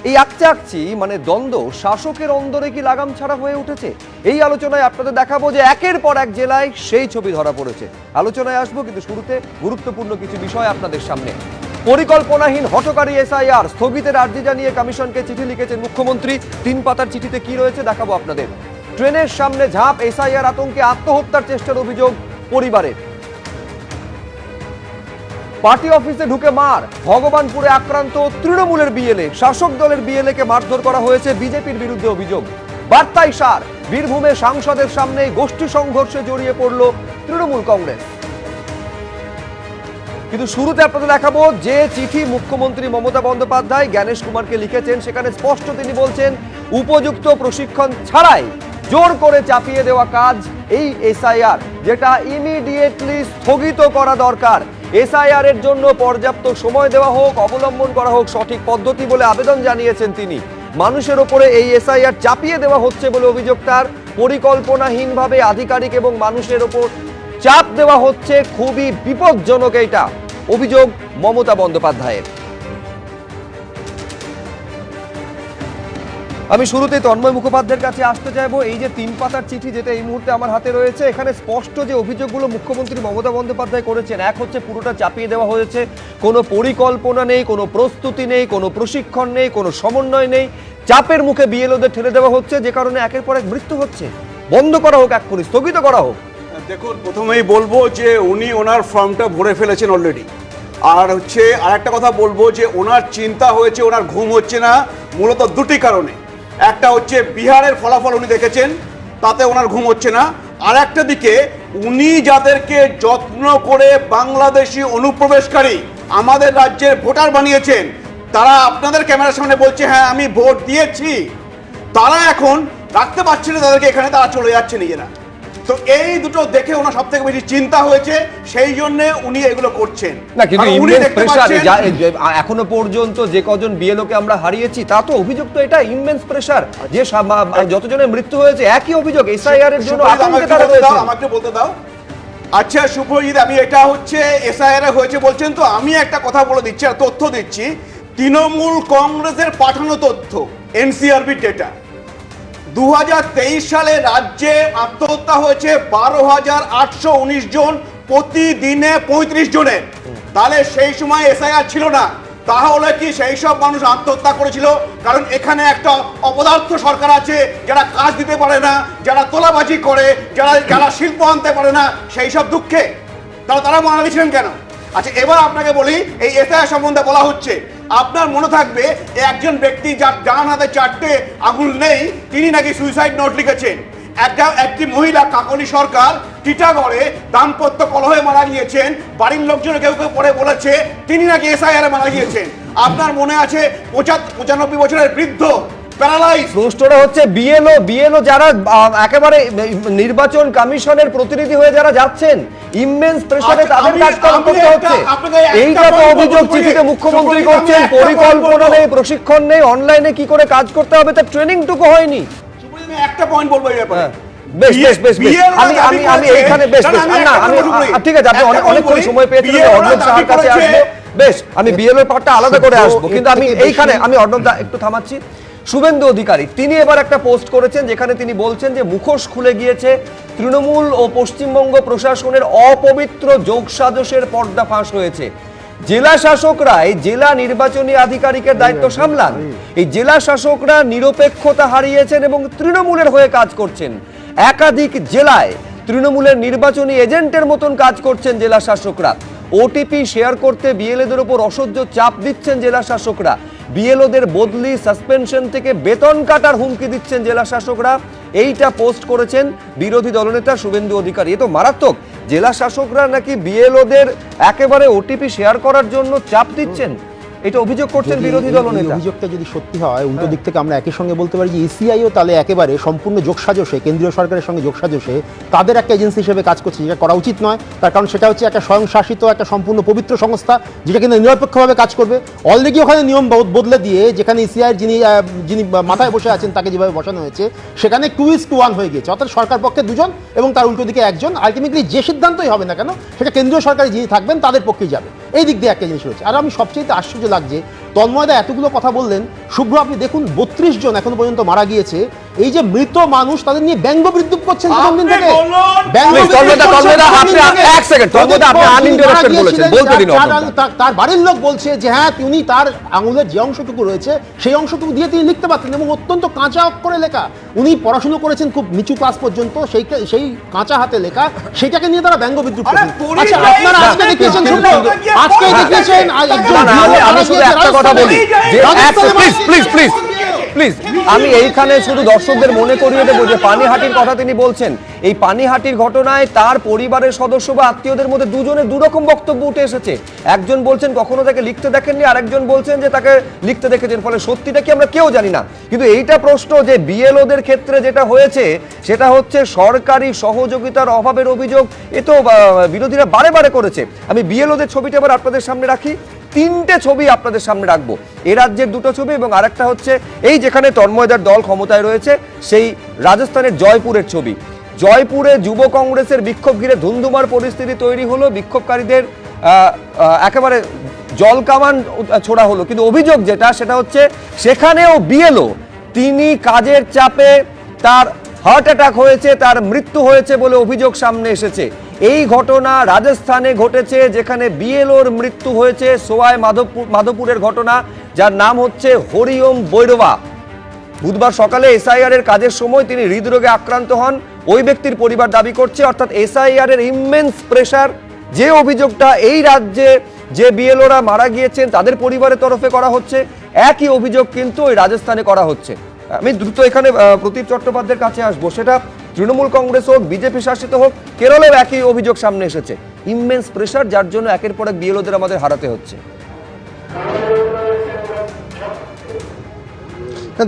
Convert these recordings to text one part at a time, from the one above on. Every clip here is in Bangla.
এই আকচি মানে দ্বন্দ্ব শাসকের অন্দরে কি লাগাম ছাড়া হয়ে উঠেছে? এই আলোচনায় আপনাদের দেখাবো যে একের পর এক জেলায় সেই ছবি ধরা পড়েছে। আলোচনায় আসবো, কিন্তু শুরুতে গুরুত্বপূর্ণ কিছু বিষয় আপনাদের সামনে। পরিকল্পনাহীন হঠকারী এসআইআর স্থগিতের আর্জি জানিয়ে কমিশনকে চিঠি লিখেছেন মুখ্যমন্ত্রী। 3 পাতার চিঠিতে কি রয়েছে দেখাবো আপনাদের। ট্রেনের সামনে ঝাঁপ, এসআইআর আতঙ্কে আত্মহত্যার চেষ্টার অভিযোগ পরিবারের। পার্টি অফিসে ঢুকে মার, ভগবানপুরে আক্রান্ত তৃণমূলের বিএলএ, শাসক দলের বিএলএ কে মারধর করা হয়েছে, বিজেপির বিরুদ্ধে অভিযোগ। বার্তায় সার, বীরভূমে সাংসদের সামনে গোষ্ঠী সংঘর্ষে জড়িয়ে পড়ল তৃণমূল কংগ্রেস। কিন্তু শুরুতে আপনাদের দেখাবো যে চিঠি মুখ্যমন্ত্রী মমতা বন্দ্যোপাধ্যায় জ্ঞানেশ কুমারকে লিখেছেন। সেখানে স্পষ্ট তিনি বলছেন, উপযুক্ত প্রশিক্ষণ ছাড়াই জোর করে চাপিয়ে দেওয়া কাজ এই এসআইআর, যেটা ইমিডিয়েটলি স্থগিত করা দরকার। এসআইআর এর জন্য পর্যাপ্ত সময় দেওয়া হোক, অবলম্বন করা হোক সঠিক পদ্ধতি বলে আবেদন জানিয়েছেন তিনি। মানুষের ওপরে এই এসআইআর চাপিয়ে দেওয়া হচ্ছে বলে অভিযোগ তার। পরিকল্পনাহীনভাবে আধিকারিক এবং মানুষের ওপর চাপ দেওয়া হচ্ছে, খুবই বিপজ্জনক এটা অভিযোগ মমতা বন্দ্যোপাধ্যায়ের। আমি শুরুতেই তন্ময় মুখোপাধ্যায়ের কাছে আসতে চাইবো। এই যে 3 পাতার চিঠি যেটা এই মুহূর্তে আমার হাতে রয়েছে, এখানে স্পষ্ট যে অভিযোগগুলো মুখ্যমন্ত্রী মমতা বন্দ্যোপাধ্যায় করেছেন, এক হচ্ছে পুরোটা চাপিয়ে দেওয়া হয়েছে, কোনো পরিকল্পনা নেই, কোনো প্রস্তুতি নেই, কোনো প্রশিক্ষণ নেই, কোনো সমন্বয় নেই, চাপের মুখে বিএলওদের ঠেলে দেওয়া হচ্ছে, যে কারণে একের পর এক মৃত্যু হচ্ছে। বন্ধ করা হোক, এক্ষুনি স্থগিত করা হোক। দেখুন, প্রথমেই বলবো যে উনি ওনার ফর্মটা ভরে ফেলেছেন অলরেডি। আর হচ্ছে আরেকটা কথা বলবো যে ওনার চিন্তা হয়েছে, ওনার ঘুম হচ্ছে না মূলত দুটি কারণে। একটা হচ্ছে বিহারের ফলাফল উনি দেখেছেন, তাতে ওনার ঘুম হচ্ছে না। আর একটা দিকে উনি যাদেরকে যত্ন করে বাংলাদেশি অনুপ্রবেশকারী আমাদের রাজ্যের ভোটার বানিয়েছেন, তারা আপনাদের ক্যামেরার সামনে বলছে হ্যাঁ আমি ভোট দিয়েছি, তারা এখন রাখতে পারছে না তাদেরকে এখানে, তারা চলে যাচ্ছে নিজেরা। তো এই দুটো দেখে ওনার সব থেকে বেশি চিন্তা হয়েছে, সেই জন্য উনি এগুলো করছেন না। কিন্তু ইমেন্স প্রেসার, এখনো পর্যন্ত যে কজন বিএলও কে আমরা হারিয়েছি, তা তো অভিযোগ তো এটা ইমেন্স প্রেসার, যে যতজনের মৃত্যু হয়েছে একই অভিযোগ এসআইআর এর জন্য আতঙ্কে তারা রয়েছে। আমাকে বলতে দাও। আচ্ছা শুভজিৎ, আমি এটা হচ্ছে এসআইআর হয়েছে বলছেন, তো আমি একটা কথা বলে দিচ্ছি আর তথ্য দিচ্ছি। তৃণমূল কংগ্রেসের পাঠানো তথ্য, এনসিআরবি ডেটা, 2023 সালে রাজ্যে আত্মহত্যা হয়েছে 12,819 জন, প্রতিদিনে 35 জনের। তাহলে সেই সময় এসআইআর ছিল না, তাহলে কি সেই সব মানুষ আত্মহত্যা করেছিল? কারণ এখানে একটা অপদার্থ সরকার আছে, যারা কাজ দিতে পারে না, যারা তোলাবাজি করে, যারা শিল্প আনতে পারে না, সেই সব দুঃখে তারা মারা গেছিলেন কেন? আচ্ছা, এবার আপনাকে বলি, এই এসআইআর সম্বন্ধে বলা হচ্ছে, আপনার মনে থাকবে একজন ব্যক্তি যার ডান হাতে 4টে আঙুল নেই, তিনি নাকি সুইসাইড নোট লিখেছেন। একটি মহিলা কাকলি সরকার টিটাগড়ে দাম্পত্য কলহে মারা গিয়েছেন, বাড়ির লোকজন কেউ কেউ পরে বলেছে তিনি নাকি এসআইআর মারা গিয়েছেন। আপনার মনে আছে 95 বছরের বৃদ্ধ প্রশ্নটা হচ্ছে বিএলও যারা একেবারে নির্বাচন কমিশনের প্রতিনিধি হয়ে যারা যাচ্ছেন, ইমেন্স প্রেসারে তাদের কাজ করতে হচ্ছে। এইটা তো অভিযোগ চিঠিতে মুখ্যমন্ত্রী করছেন। পরিকল্পনা নেই, প্রশিক্ষণ নেই, অনলাইনে কি করে কাজ করতে হবে তার ট্রেনিং টুকু হয়নি। একটা পয়েন্ট বলবো এই ব্যাপারে। বেশ আমি এইখানে বেশ না, আমি ঠিক আছে, আপনি অনেকক্ষণ সময় পেয়েছেন, অর্ণব সাহার কাছে আসবো। বেশ, আমি বিএলও পার্টটা আলাদা করে আসবো, কিন্তু আমি এইখানে অর্ণব দা একটু থামাচ্ছি। শুভেন্দু অধিকারী তিনি এবার একটা পোস্ট করেছেন, যেখানে তিনি বলছেন যে মুখোশ খুলে গিয়েছে, তৃণমূল ও পশ্চিমবঙ্গ প্রশাসনের অপবিত্র যোগসাজশের পর্দা ফাঁস হয়েছে। জেলা শাসকরাই জেলা নির্বাচনী আধিকারিকের দায়িত্ব সামলান। এই জেলা শাসকরা নিরপেক্ষতা হারিয়েছেন এবং তৃণমূলের হয়ে কাজ করছেন। একাধিক জেলায় তৃণমূলের নির্বাচনী এজেন্টের মতন কাজ করছেন জেলা শাসকরা। ওটিপি শেয়ার করতে বিএলএদের উপর অসহ্য চাপ দিচ্ছেন জেলা শাসকরা। বিএলওদের বদলি, সাসপেনশন থেকে বেতন কাটার হুমকি দিচ্ছেন জেলা শাসকরা। এইটা পোস্ট করেছেন বিরোধী দলনেতা শুভেন্দু অধিকারী। এ তো মারাত্মক। জেলা শাসকরা নাকি বিএলওদের একেবারে ওটিপি শেয়ার করার জন্য চাপ দিচ্ছেন, এটা অভিযোগ করছেন বিরোধী দলনেতা। অভিযোগটা যদি সত্যি হয়, উল্টো দিক থেকে আমরা একই সঙ্গে বলতে পারি যে ইসিআইও তাহলে একেবারে সম্পূর্ণ যোগসাজশে, কেন্দ্রীয় সরকারের সঙ্গে যোগসাজশে তাদের একটা এজেন্সি হিসেবে কাজ করছে, যেটা করা উচিত নয়। তার কারণ সেটা হচ্ছে একটা স্বয়ংশাসিত, একটা সম্পূর্ণ পবিত্র সংস্থা, যেটা কিন্তু নিরপেক্ষভাবে কাজ করবে। অলরেডি ওখানে নিয়ম বদলে দিয়ে, যেখানে ইসিআইয়ের যিনি মাথায় বসে আছেন তাকে যেভাবে বসানো হয়েছে, সেখানে 2:1 হয়ে গেছে। অর্থাৎ সরকার পক্ষে 2 জন এবং তার উল্টো দিকে 1 জন। আলটিমেটলি যে সিদ্ধান্তই হবে না কেন, সেটা কেন্দ্রীয় সরকারে যিনি থাকবেন তাদের পক্ষেই যাবে। এই দিক দিয়ে একটা জিনিস রয়েছে। আর আমি সবচেয়ে আশ্চর্য লাগছে, তন্ময়দা এতগুলো কথা বললেন, শুভ্র আপনি দেখুন 32 জন এখন পর্যন্ত মারা গিয়েছে, এই যে মৃত মানুষ তাদের নিয়ে ব্যঙ্গ বিদ্রুপ করছেন প্রথমদিন থেকে। তার বাড়ির লোক বলছে যে হ্যাঁ তিনি তার আঙুলের যে অংশটুকু রয়েছে সেই অংশটুকু দিয়ে তিনি লিখতে পারতেন, এবং অত্যন্ত কাঁচা অক্ষরে লেখা, উনি পড়াশুনো করেছেন খুব নিচু ক্লাস পর্যন্ত, সেই কাঁচা হাতে লেখা, সেটাকে নিয়ে তারা ব্যঙ্গ বিদ্রুপ করেন। আচ্ছা আপনারা আজকে দেখিয়েছেন, আজকে দেখিয়েছেন আমি শুধু একটা কথা বলি যে প্লিজ আমি এইখানে শুধু দর্শকদের মনে করিয়ে দেবো যে পানিহাটির কথা তিনি বলছেন, এই পানিহাটির ঘটনায় তার পরিবারের সদস্য বা আত্মীয়দের মধ্যে দুজনের দুরকম বক্তব্য উঠে এসেছে। একজন বলছেন কখনো তাকে লিখতে দেখেননি, আরেকজন বলছেন যে তাকে লিখতে দেখেছেন, ফলে সত্যিটা কি আমরা কেউ জানি না। কিন্তু এইটা প্রশ্ন যে বিএলওদের ক্ষেত্রে যেটা হয়েছে সেটা হচ্ছে সরকারি সহযোগিতার অভাবের অভিযোগ, এ তো বিরোধীরা বারে বারে করেছে। আমি বিএলওদের ছবিটা এবার আপনাদের সামনে রাখি, 3টে ছবি আপনাদের সামনে রাখবো, এ রাজ্যের 2টো ছবি এবং আরেকটা হচ্ছে এই যেখানে তন্ময়দার দল ক্ষমতায় রয়েছে সেই রাজস্থানের জয়পুরের ছবি। জয়পুরে যুব কংগ্রেসের বিক্ষোভ ঘিরে ধুন্ধুমার পরিস্থিতি তৈরি হলো, বিক্ষোভকারীদের একেবারে জল কামান ছোড়া হলো, কিন্তু অভিযোগ যেটা সেটা হচ্ছে সেখানেও বিএলও তিনি কাজের চাপে তার হার্ট অ্যাটাক হয়েছে, তার মৃত্যু হয়েছে বলে অভিযোগ সামনে এসেছে। এই ঘটনা রাজস্থানে ঘটেছে, যেখানে বিএলওর মৃত্যু হয়েছে, সোয়াই মাধোপুরের ঘটনা, যার নাম হচ্ছে হরিওম বৈরবা। বুধবার সকালে এসআইআর এর কাজের সময় তিনি হৃদরোগে আক্রান্ত হন, ওই ব্যক্তির পরিবার দাবি করছে। অর্থাৎ এসআইআর এর ইমেন্স প্রেসার, যে অভিযোগটা এই রাজ্যে যে বিএলওরা মারা গিয়েছেন তাদের পরিবারের তরফে করা হচ্ছে, একই অভিযোগ কিন্তু ওই রাজস্থানে করা হচ্ছে। আমি দ্রুত এখানে প্রদীপ চট্টোপাধ্যায়ের কাছে আসবো, সেটা তৃণমূল কংগ্রেস হোক, বিজেপি শাসিত হোক, কেরলেও একই অভিযোগ সামনে এসেছে, ইমেন্স প্রেসার, যার জন্য একের পর এক বিএলওদের আমাদের হারাতে হচ্ছে।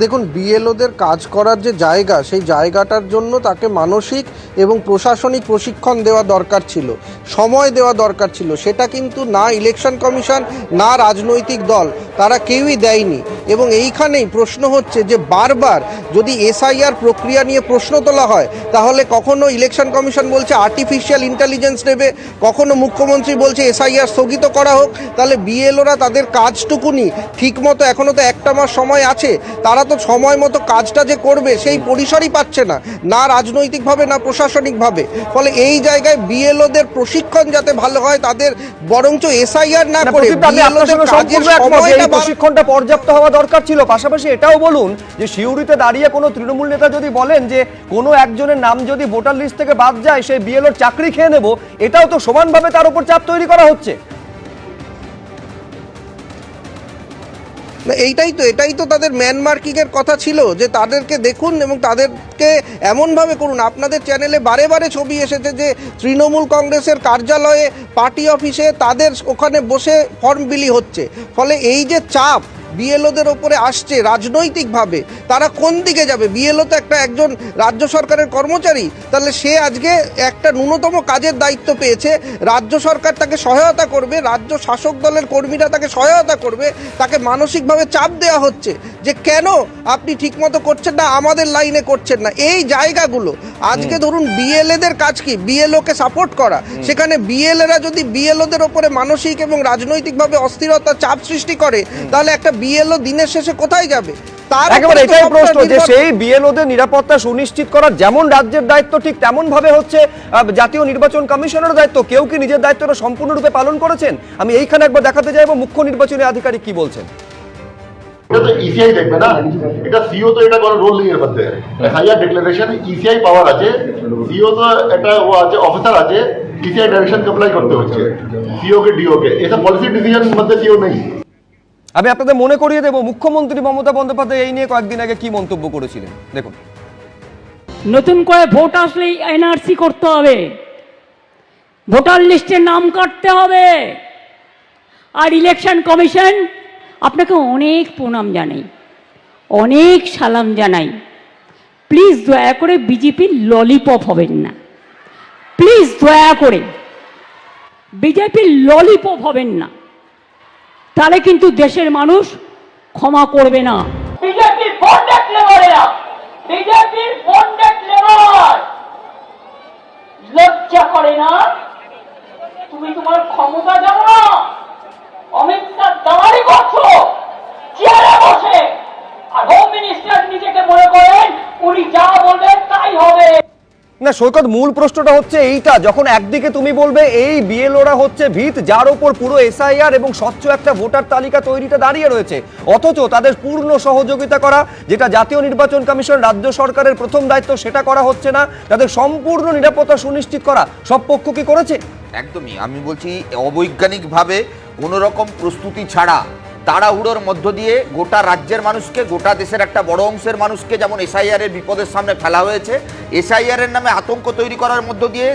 দেখুন, বিএলওদের কাজ করার যে জায়গা, সেই জায়গাটার জন্য তাকে মানসিক এবং প্রশাসনিক প্রশিক্ষণ দেওয়া দরকার ছিল, সময় দেওয়া দরকার ছিল, সেটা কিন্তু না ইলেকশন কমিশন না রাজনৈতিক দল তারা কেউই দেয়নি। এবং এইখানেই প্রশ্ন হচ্ছে যে বারবার যদি এসআইআর প্রক্রিয়া নিয়ে প্রশ্ন তোলা হয়, তাহলে কখনো ইলেকশন কমিশন বলছে আর্টিফিশিয়াল ইন্টেলিজেন্স নেবে, কখনো মুখ্যমন্ত্রী বলছে এসআইআর স্থগিত করা হোক, তাহলে বিএলওরা তাদের কাজটুকুনি ঠিকমতো, এখনও তো 1টা মাস সময় আছে, তারা তো সময় মতো কাজটা যে করবে সেই পরিসরই পাচ্ছে না, না রাজনৈতিকভাবে না প্রশাসনিকভাবে। ফলে এই জায়গায় বিএলওদের প্রশিক্ষণ যাতে ভালো হয়, তাদের বরঞ্চ এসআইআর না করে বিএলওদের কাজের সময়টা প্রশিক্ষণটা পর্যাপ্ত হওয়া দরকার ছিল। পাশাপাশি এটাও বলুন যে সিউড়িতে দাঁড়িয়ে কোনো তৃণমূল নেতা যদি বলেন যে কোনো একজনের নাম যদি ভোটার লিস্ট থেকে বাদ যায় সেই বিএলওর চাকরি খেয়ে নেব, এটাও তো সমানভাবে তার উপর চাপ তৈরি করা হচ্ছে। না, এটাই তো তাদের ম্যান মার্কিংয়ের কথা ছিল, যে তাদেরকে দেখুন এবং তাদেরকে এমনভাবে করুন। আপনাদের চ্যানেলে বারে বারে ছবি এসেছে যে তৃণমূল কংগ্রেসের কার্যালয়ে, পার্টি অফিসে তাদের ওখানে বসে ফর্ম বিলি হচ্ছে। ফলে এই যে চাপ বিএলওদের ওপরে আসছে রাজনৈতিকভাবে, তারা কোন দিকে যাবে? বিএলও তো একজন রাজ্য সরকারের কর্মচারী, তাহলে সে আজকে একটা ন্যূনতম কাজের দায়িত্ব পেয়েছে, রাজ্য সরকার তাকে সহায়তা করবে, রাজ্য শাসক দলের কর্মীরা তাকে সহায়তা করবে, তাকে মানসিকভাবে চাপ দেওয়া হচ্ছে যে কেন আপনি ঠিকমতো করছেন না, আমাদের লাইনে করছেন না। এই জায়গাগুলো আজকে ধরুন বিএলএদের কাজ কি? বিএলওকে সাপোর্ট করা। সেখানে বিএলএরা যদি বিএলওদের ওপরে মানসিক এবং রাজনৈতিকভাবে অস্থিরতা, চাপ সৃষ্টি করে, তাহলে একটা বিএলও দিনের শেষে কোথায় যাবে? একেবারে এটাই প্রশ্ন যে সেই বিএলওদের নিরাপত্তা সুনিশ্চিত করা যেমন রাজ্যের দায়িত্ব, ঠিক তেমন ভাবে হচ্ছে জাতীয় নির্বাচন কমিশনের দায়িত্ব। কেউ কি নিজের দায়িত্বটা সম্পূর্ণরূপে পালন করেছেন? আমি এইখানে একবার দেখাতে যাইব মুখ্য নির্বাচনী আধিকারিক কি বলছেন। এটা তো ইসিআই দেখবে না, এটা সিও তো এটা কোনো রোল নেই এর মধ্যে। এফআইআর ডিক্লারেশন ইসিআই পাওয়ার আছে, সিও তো একটা ও আছে, অফিসার আছে, ইসিআই ডাইরেকশন অ্যাপ্লাই করতে হচ্ছে সিও কে, ডিও কে, এটা পলিসি ডিসিশন মধ্যে সিও নেই। আমি আপনাদের মনে করিয়ে দেব মুখ্যমন্ত্রী মমতা বন্দ্যোপাধ্যায় এই নিয়ে কয়েকদিন আগে কি মন্তব্য করেছিলেন, দেখুন। নতুন করে ভোট আসলেই এনআরসি করতে হবে, ভোটার লিস্টে নাম কাটতে হবে। আর ইলেকশন কমিশন আপনাকে অনেক প্রণাম জানাই, অনেক সালাম জানাই। প্লিজ দয়া করে বিজেপির ললিপপ হবেন না, প্লিজ দয়া করে বিজেপির ললিপপ হবেন না, তাহলে কিন্তু দেশের মানুষ ক্ষমা করবে না। বিজেপির বন্ডেড লেবারেরা, বিজেপির বন্ডেড লেবার, লজ্জা করে না? তুমি তোমার ক্ষমতা জানো না, অমিত শাহ দাঁড়াই করছো চেয়ারে বসে, আর হোম মিনিস্টার নিজেকে মনে করেন উনি যা বলবেন তাই হবে। না সৈকত, মূল প্রশ্নটা হচ্ছে এইটা, যখন একদিকে তুমি বলবে এই বিএলওরা হচ্ছে ভিত যার উপর পুরো এসআইআর এবং স্বচ্ছ একটা ভোটার তালিকা তৈরিটা দাঁড়িয়ে রয়েছে, অথচ তাদের পূর্ণ সহযোগিতা করা, যেটা জাতীয় নির্বাচন কমিশন রাজ্য সরকারের প্রথম দায়িত্ব, সেটা করা হচ্ছে না, তাদের সম্পূর্ণ নিরাপত্তা সুনিশ্চিত করা সব পক্ষ কি করেছে? একদমই, আমি বলছি অবৈজ্ঞানিকভাবে কোনো রকম প্রস্তুতি ছাড়া তাড়াহুড়োর মধ্য দিয়ে গোটা রাজ্যের মানুষকে, গোটা দেশের একটা বড় অংশের মানুষকে যেমন এসআইআর এর বিপদের সামনে ফেলা হয়েছে, এসআইআর এর নামে আতঙ্ক তৈরি করার মধ্য দিয়ে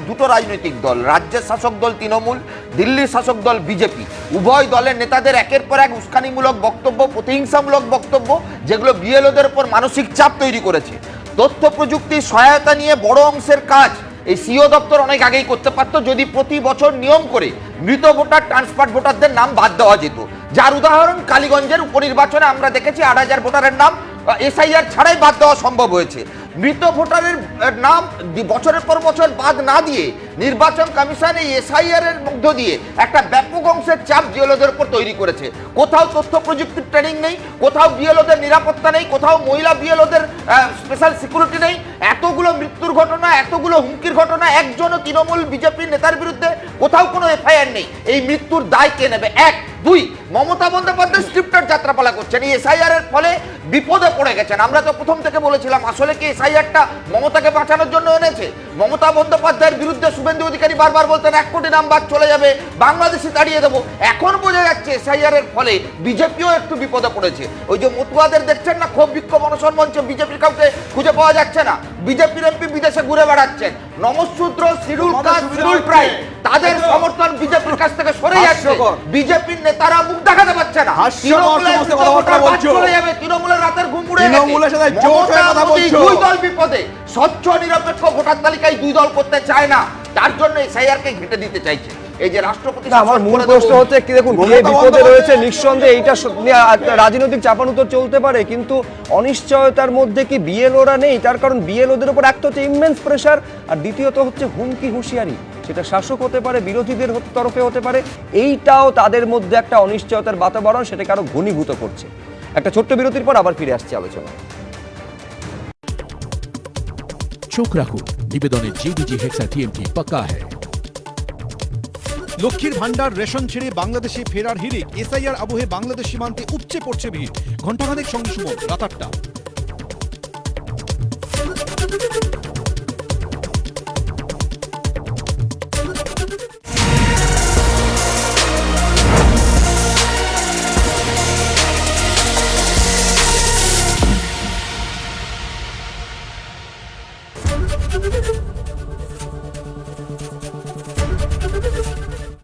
দুটো রাজনৈতিক দল, রাজ্যের শাসক দল তৃণমূল, দিল্লির শাসক দল বিজেপি, উভয় দলের নেতাদের একের পর এক উস্কানিমূলক বক্তব্য, প্রতিহিংসামূলক বক্তব্য, যেগুলো বিএলওদের উপর মানসিক চাপ তৈরি করেছে। তথ্য প্রযুক্তির সহায়তা নিয়ে বড় অংশের কাজ এই সিও দপ্তর অনেক আগেই করতে পারতো, যদি প্রতি বছর নিয়ম করে মৃত ভোটার, ট্রান্সফার ভোটারদের নাম বাদ দেওয়া যেত। যার উদাহরণ কালীগঞ্জের উপনির্বাচনে আমরা দেখেছি ৮,০০০ ভোটারের নাম এসআইআর ছাড়াই বাদ দেওয়া সম্ভব হয়েছে। মৃত ভোটারের নাম বছরের পর বছর বাদ না দিয়ে নির্বাচন কমিশন এই এসআইআর এর মধ্য দিয়ে একটা ব্যাপক অংশের চাপ বিএলওদের উপর তৈরি করেছে। কোথাও তথ্য প্রযুক্তির ট্রেনিং নেই, কোথাও বিএলওদের নিরাপত্তা নেই, কোথাও মহিলা বিএলওদের স্পেশাল সিকিউরিটি নেই। এতগুলো মৃত্যুর ঘটনা, এতগুলো হুমকির ঘটনা, একজনও তৃণমূল বিজেপির নেতার বিরুদ্ধে কোথাও কোনো এফআইআর নেই। এই মৃত্যুর দায় কে নেবে? এক। দুই, মমতা বন্দ্যোপাধ্যায় স্ক্রিপ্টেড যাত্রাপালা করছেন, এই এসআইআর এর ফলে বিপদে পড়ে গেছেন। আমরা তো প্রথম থেকে বলেছিলাম আসলে কি এসআইআরটা মমতাকে বাঁচানোর জন্য এনেছে? মমতা বন্দ্যোপাধ্যায়ের বিরুদ্ধে শুভেন্দু অধিকারী বারবার বলতেন 1 কোটি নাম বাদ চলে যাবে, বাংলাদেশি তাড়িয়ে দেবো। এখন বোঝা যাচ্ছে এসআইআর এর ফলে বিজেপিও একটু বিপদে পড়েছে। ওই যে মতুয়াদের দেখছেন না, ক্ষোভ বিক্ষোভ অনশন মঞ্চে বিজেপির কাউকে খুঁজে পাওয়া যাচ্ছে না, বিজেপির এমপি বিদেশে ঘুরে বেড়াচ্ছেন, Namasudra, schedule caste, schedule tribe, তাদের সমর্থন বিজেপির কাছ থেকে সরে যাচ্ছে। বিজেপির নেতারা মুখ দেখাতে পারছে না, তৃণমূলের রাতের ঘুম উড়ে গেছে। দুই দল বিপদে, স্বচ্ছ নিরপেক্ষ ভোটার তালিকায় দুই দল করতে চায় না, তার জন্য এসআইআর কে ঘেঁটে দিতে চাইছে। এই যে রাষ্ট্রপতি, আমার মূল প্রশ্ন হচ্ছে কি, দেখুন কে বিপদে রয়েছে, নিঃসন্দেহে এইটা রাজনৈতিক চাপানুতর চলতে পারে, কিন্তু অনিশ্চয়তার মধ্যে কি বিএলওরা নেই? তার কারণ বিএলওদের উপর একটা হচ্ছে ইমেন্স প্রেশার, আর দ্বিতীয়ত হচ্ছে হুমকি হুঁশিয়ারি, সেটা শাসক হতে পারে, বিরোধীদের তরফে হতে পারে। এইটাও তাদের মধ্যে একটা অনিশ্চয়তার বাতাবরণ, সেটাকে আরো ঘনীভূত করছে। একটা ছোট্ট বিরতির পর আবার ফিরে আসছে আলোচনা। চোখ রাখুন, নিবেদনে জিবিজি হেক্সা টিএমটি পাক্কা হ্যায়। লক্ষ্মীর ভান্ডার রেশন ছেড়ে বাংলাদেশে ফেরার হিড়িক, এসআইআর আবহে বাংলাদেশ সীমান্তে উপচে পড়ছে ভিড়। ঘণ্টাখানেক সঙ্গে সুমন, রাত ৮টা।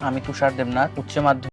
আমি তুষার দেবনাথ, উচ্চ মাধ্যমিক